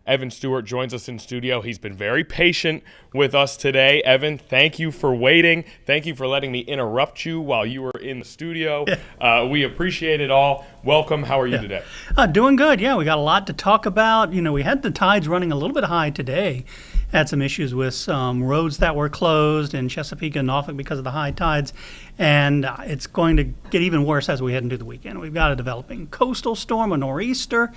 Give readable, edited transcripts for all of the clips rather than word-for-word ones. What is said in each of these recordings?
Evan Stewart joins us in studio. He's been very patient with us today. Evan, thank you for waiting. Thank you for letting me interrupt you while you were in the studio. We appreciate it all. Welcome. How are you today? Doing good. Yeah, we got a lot to talk about. You know, we had the tides running a little bit high today. Had some issues with some roads that were closed in Chesapeake and Norfolk because of the high tides. And it's going to get even worse as we head into the weekend. We've got a developing coastal storm, a nor'easter,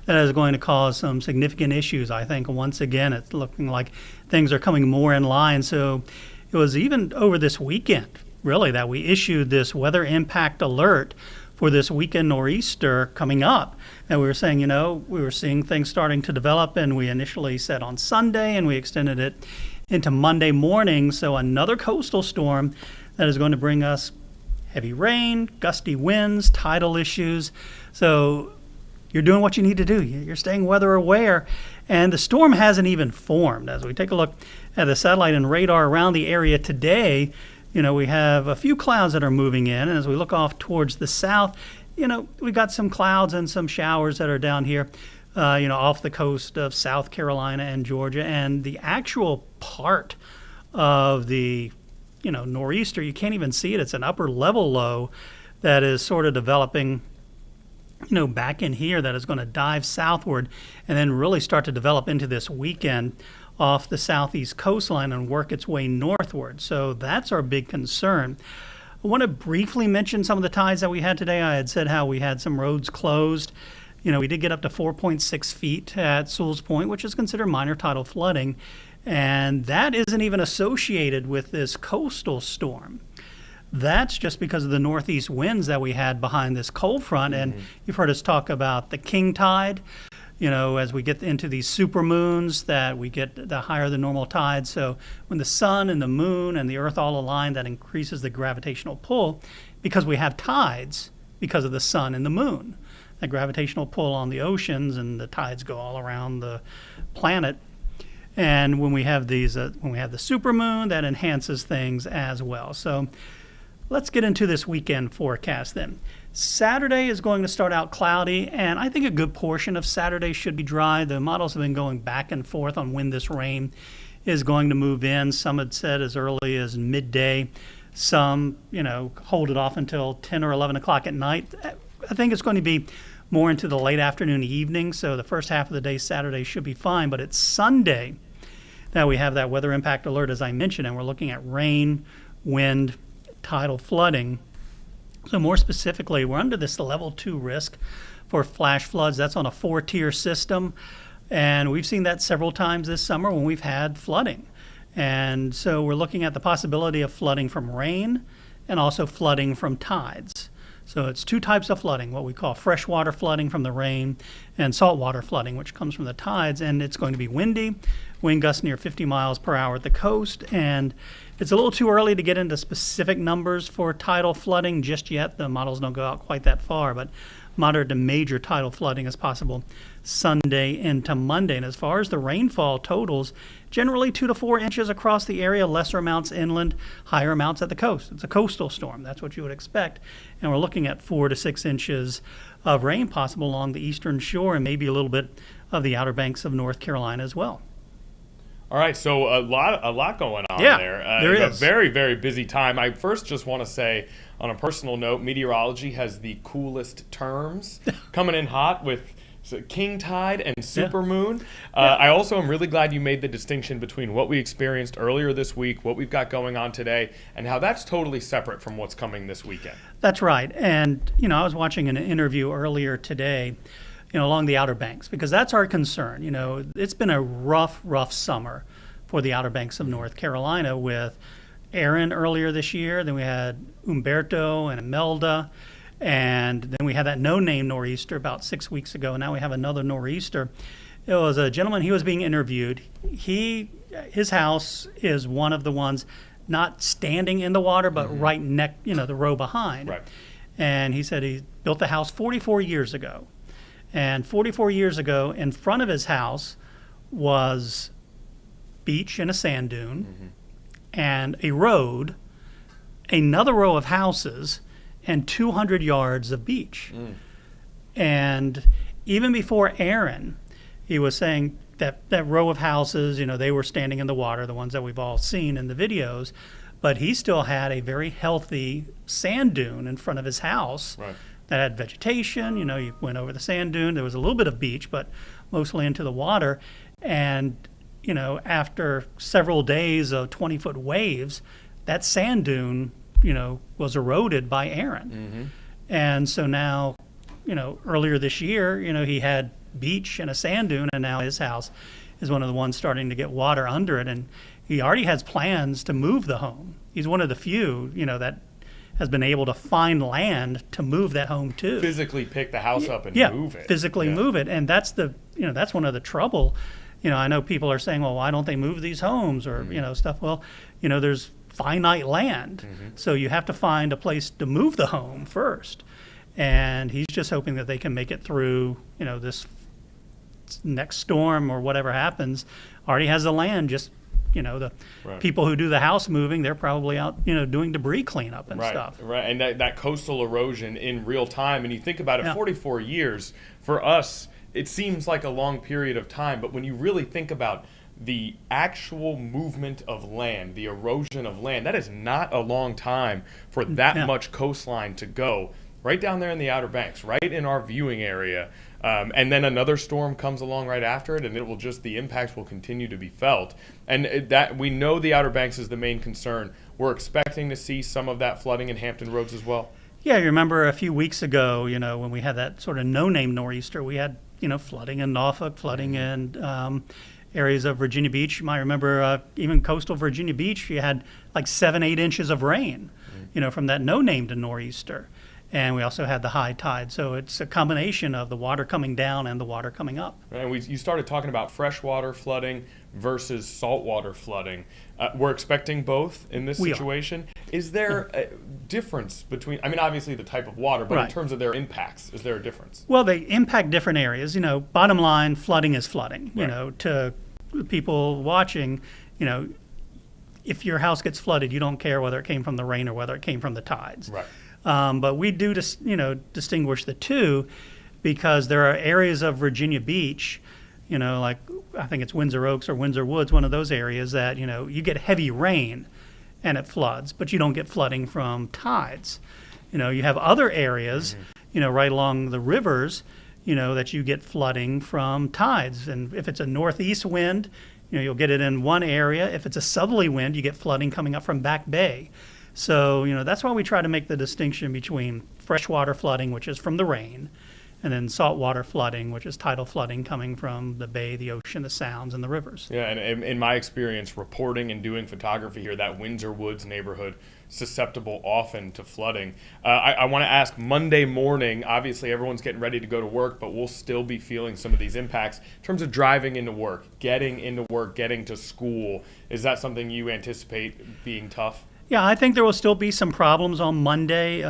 that is going to cause some significant issues. I think once again, it's looking like things are coming more in line. So it was even over this weekend, really, that we issued this weather impact alert for this weekend nor'easter coming up. And we were saying, you know, we were seeing things starting to develop, and we initially said on Sunday, and we extended it into Monday morning. So another coastal storm that is going to bring us heavy rain, gusty winds, tidal issues. So you're doing what you need to do. You're staying weather aware. And the storm hasn't even formed. As we take a look at the satellite and radar around the area today, you know, we have a few clouds that are moving in. And as we look off towards the south, you know, we got some clouds and some showers that are down here, off the coast of South Carolina and Georgia. And the actual part of the nor'easter, you can't even see it. It's an upper level low that is sort of developing, back in here, that is going to dive southward and then really start to develop into this weekend off the southeast coastline and work its way northward. So that's our big concern. I want to briefly mention some of the tides that we had today. I had said how we had some roads closed. You know, we did get up to 4.6 feet at Sewell's Point, which is considered minor tidal flooding. And that isn't even associated with this coastal storm. That's just because of the northeast winds that we had behind this cold front. And you've heard us talk about the king tide. You know, as we get into these supermoons, that we get the higher than normal tide. So when the sun and the moon and the earth all align, that increases the gravitational pull because we have tides because of the sun and the moon. The gravitational pull on the oceans, and the tides go all around the planet. And when we have these, when we have the supermoon, that enhances things as well. So let's get into this weekend forecast then. Saturday is going to start out cloudy, and I think a good portion of Saturday should be dry. The models have been going back and forth on when this rain is going to move in. Some had said as early as midday. Some, hold it off until 10 or 11 o'clock at night. I think it's going to be more into the late afternoon, evening. So the first half of the day, Saturday, should be fine. But it's Sunday that we have that weather impact alert, as I mentioned, and we're looking at rain, wind, tidal flooding. So more specifically, we're under this level 2 risk for flash floods. That's on a 4-tier system. And we've seen that several times this summer when we've had flooding. And so we're looking at the possibility of flooding from rain and also flooding from tides. So it's two types of flooding, what we call freshwater flooding from the rain and saltwater flooding, which comes from the tides. And it's going to be windy, wind gusts near 50 miles per hour at the coast. And it's a little too early to get into specific numbers for tidal flooding just yet. The models don't go out quite that far, but moderate to major tidal flooding is possible Sunday into Monday. And as far as the rainfall totals, generally 2 to 4 inches across the area, lesser amounts inland, higher amounts at the coast. It's a coastal storm. That's what you would expect. And we're looking at 4 to 6 inches of rain possible along the eastern shore and maybe a little bit of the Outer Banks of North Carolina as well. All right, so a lot going on there. There is. A very, very busy time. I first just want to say, on a personal note, meteorology has the coolest terms coming in hot with king tide and supermoon. I also am really glad you made the distinction between what we experienced earlier this week, what we've got going on today, and how that's totally separate from what's coming this weekend. That's right. And, I was watching an interview earlier today, along the Outer Banks, because that's our concern. It's been a rough summer for the Outer Banks of North Carolina with Aaron earlier this year. Then we had Umberto and Imelda. And then we had that no-name nor'easter about 6 weeks ago. And now we have another nor'easter. It was a gentleman, he was being interviewed. His house is one of the ones not standing in the water, but right next, the row behind. Right. And he said he built the house 44 years ago. And 44 years ago, in front of his house was beach and a sand dune, and a road, another row of houses, and 200 yards of beach. And even before Aaron, he was saying that row of houses, they were standing in the water, the ones that we've all seen in the videos, but he still had a very healthy sand dune in front of his house. Right. That had vegetation. You went over the sand dune. There was a little bit of beach, but mostly into the water. And, after several days of 20-foot waves, that sand dune, was eroded by Aaron. Mm-hmm. And so now, earlier this year, he had beach and a sand dune, and now his house is one of the ones starting to get water under it. And he already has plans to move the home. He's one of the few, that has been able to find land to move that home to. Physically pick the house up and move it. Physically move it. And that's that's one of the trouble. I know people are saying, well, why don't they move these homes or, stuff. Well, there's finite land. Mm-hmm. So you have to find a place to move the home first. And he's just hoping that they can make it through, this next storm or whatever happens. Already has the land, just the right. people who do the house moving, they're probably out, doing debris cleanup and right. stuff. Right, and that coastal erosion in real time, and you think about it, 44 years, for us, it seems like a long period of time, but when you really think about the actual movement of land, the erosion of land, that is not a long time for that much coastline to go. Right down there in the Outer Banks, right in our viewing area. And then another storm comes along right after it, and the impacts will continue to be felt. And that we know the Outer Banks is the main concern. We're expecting to see some of that flooding in Hampton Roads as well. Yeah, you remember a few weeks ago, when we had that sort of no-name nor'easter, we had, flooding in Norfolk, flooding in areas of Virginia Beach. You might remember even coastal Virginia Beach, you had like 7-8 inches of rain, from that no-named nor'easter. And we also had the high tide. So it's a combination of the water coming down and the water coming up. And you started talking about freshwater flooding versus saltwater flooding. We're expecting both in this situation. Is there a difference between, obviously the type of water, but in terms of their impacts, is there a difference? Well, they impact different areas. Bottom line, flooding is flooding. Right. To people watching, if your house gets flooded, you don't care whether it came from the rain or whether it came from the tides. Right. But we do, distinguish the two, because there are areas of Virginia Beach, like I think it's Windsor Oaks or Windsor Woods, one of those areas that, you get heavy rain and it floods, but you don't get flooding from tides. You have other areas, right along the rivers, that you get flooding from tides. And if it's a northeast wind, you'll get it in one area. If it's a southerly wind, you get flooding coming up from Back Bay. So, that's why we try to make the distinction between freshwater flooding, which is from the rain, and then saltwater flooding, which is tidal flooding coming from the bay, the ocean, the sounds, and the rivers. Yeah, and in my experience reporting and doing photography here, that Windsor Woods neighborhood, susceptible often to flooding. I want to ask, Monday morning, obviously everyone's getting ready to go to work, but we'll still be feeling some of these impacts. In terms of driving into work, getting to school, is that something you anticipate being tough? Yeah, I think there will still be some problems on Monday.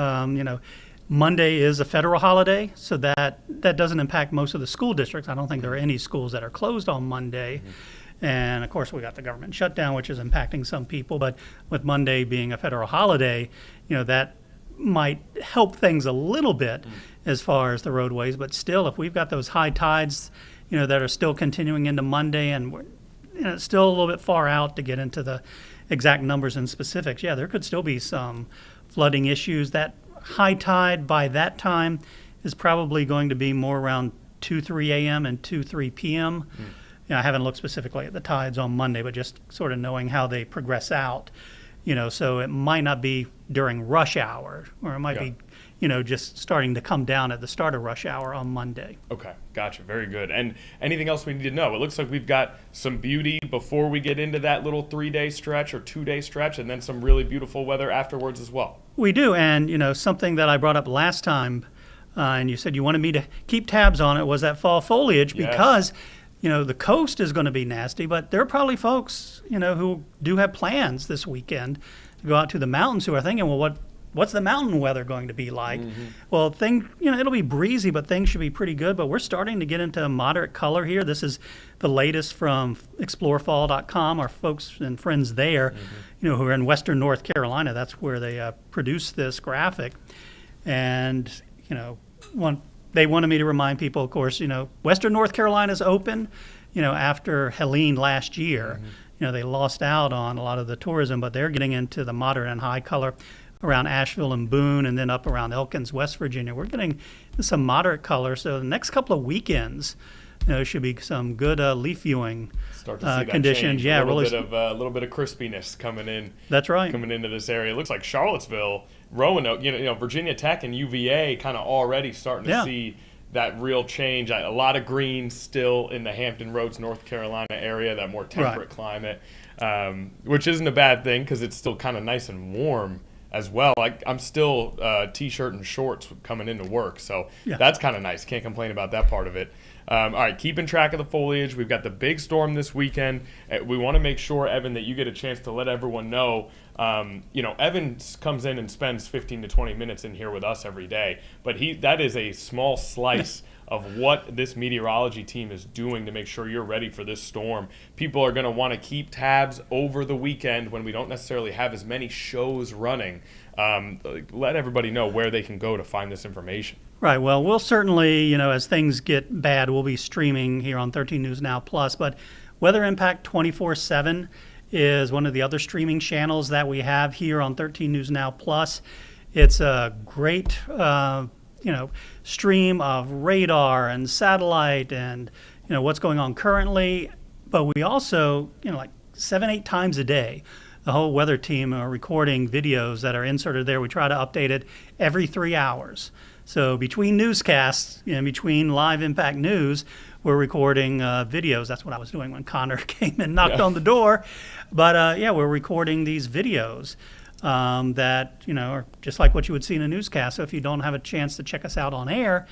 Monday is a federal holiday, so that doesn't impact most of the school districts. I don't think there are any schools that are closed on Monday. Mm-hmm. And, of course, we got the government shutdown, which is impacting some people. But with Monday being a federal holiday, that might help things a little bit as far as the roadways. But still, if we've got those high tides, that are still continuing into Monday, and we're still a little bit far out to get into the exact numbers and specifics, there could still be some flooding issues. That high tide by that time is probably going to be more around 2-3 a.m. and 2-3 p.m. I haven't looked specifically at the tides on Monday, but just sort of knowing how they progress out, so it might not be during rush hour, or it might be, just starting to come down at the start of rush hour on Monday. Okay, gotcha. Very good. And anything else we need to know? It looks like we've got some beauty before we get into that little 3-day stretch or 2-day stretch, and then some really beautiful weather afterwards as well. We do, and something that I brought up last time, and you said you wanted me to keep tabs on it, was that fall foliage, because the coast is going to be nasty, but there are probably folks, who do have plans this weekend to go out to the mountains who are thinking, well, what's the mountain weather going to be like? Mm-hmm. Well, it'll be breezy, but things should be pretty good. But we're starting to get into moderate color here. This is the latest from explorefall.com, our folks and friends there, who are in western North Carolina. That's where they produce this graphic. And, they wanted me to remind people, of course, western North Carolina is open. after Helene last year, they lost out on a lot of the tourism, but they're getting into the moderate and high color around Asheville and Boone, and then up around Elkins, West Virginia. We're getting some moderate color. So the next couple of weekends, should be some good leaf viewing Start to see that conditions. change. Yeah, a little bit of crispiness coming in. That's right. Coming into this area. It looks like Charlottesville, Roanoke, Virginia Tech and UVA kind of already starting to see that real change. A lot of green still in the Hampton Roads, North Carolina area, that more temperate climate, which isn't a bad thing because it's still kind of nice and warm as well. I'm still t-shirt and shorts coming into work, so that's kind of nice. Can't complain about that part of it. All right, keeping track of the foliage. We've got the big storm this weekend. We want to make sure, Evan, that you get a chance to let everyone know. Evan comes in and spends 15 to 20 minutes in here with us every day, but that is a small slice of what this meteorology team is doing to make sure you're ready for this storm. People are going to want to keep tabs over the weekend when we don't necessarily have as many shows running. Let everybody know where they can go to find this information. Right. Well, we'll certainly, as things get bad, we'll be streaming here on 13 News Now Plus. But Weather Impact 24/7 is one of the other streaming channels that we have here on 13 News Now Plus. It's a great, stream of radar and satellite and, what's going on currently. But we also, like 7-8 times a day, the whole weather team are recording videos that are inserted there. We try to update it every 3 hours. So between newscasts, between live impact news, we're recording videos. That's what I was doing when Connor came and knocked on the door. But we're recording these videos that are just like what you would see in a newscast. So if you don't have a chance to check us out on air,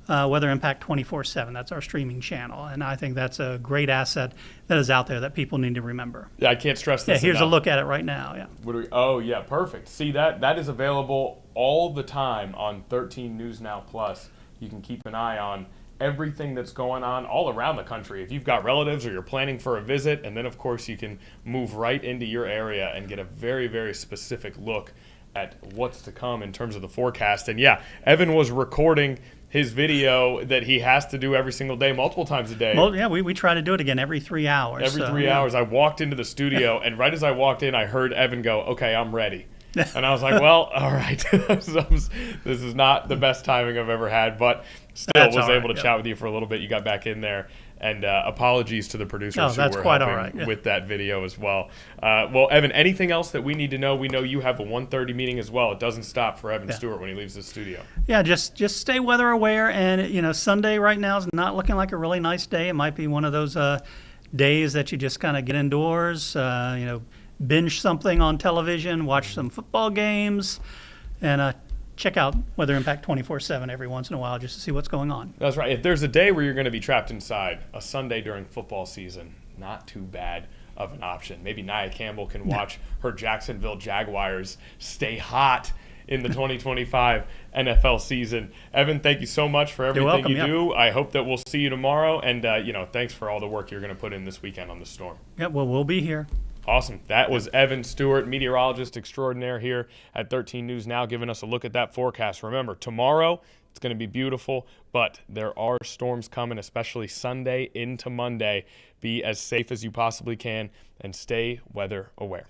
Weather Impact 24/7. That's our streaming channel, and I think that's a great asset that is out there that people need to remember. Yeah, I can't stress this here's enough. a look at it right now. Yeah. Perfect. See, that is available all the time on 13 News Now Plus. You can keep an eye on everything that's going on all around the country. If you've got relatives or you're planning for a visit, and then of course you can move right into your area and get a very, very specific look at what's to come in terms of the forecast. And Evan was recording his video that he has to do every single day, multiple times a day. Well, we try to do it again every 3 hours. Every 3 hours. I walked into the studio, and right as I walked in, I heard Evan go, "Okay, I'm ready." And I was like, well, all right. This is not the best timing I've ever had, but still was able to chat with you for a little bit. You got back in there. And apologies to the producers who were helping with that video as well. Well, Evan, anything else that we need to know? We know you have a 1:30 meeting as well. It doesn't stop for Evan Stewart when he leaves the studio. Yeah, just stay weather aware. And, Sunday right now is not looking like a really nice day. It might be one of those days that you just kind of get indoors, binge something on television, watch some football games, and check out Weather Impact 24/7 every once in a while just to see what's going on. That's right. If there's a day where you're going to be trapped inside, a Sunday during football season, not too bad of an option. Maybe Nia Campbell can watch her Jacksonville Jaguars stay hot in the 2025 NFL season. Evan, thank you so much for everything you do. I hope that we'll see you tomorrow, and thanks for all the work you're going to put in this weekend on the storm. Yeah, well, we'll be here. Awesome. That was Evan Stewart, meteorologist extraordinaire here at 13 News Now, giving us a look at that forecast. Remember, tomorrow it's going to be beautiful, but there are storms coming, especially Sunday into Monday. Be as safe as you possibly can and stay weather aware.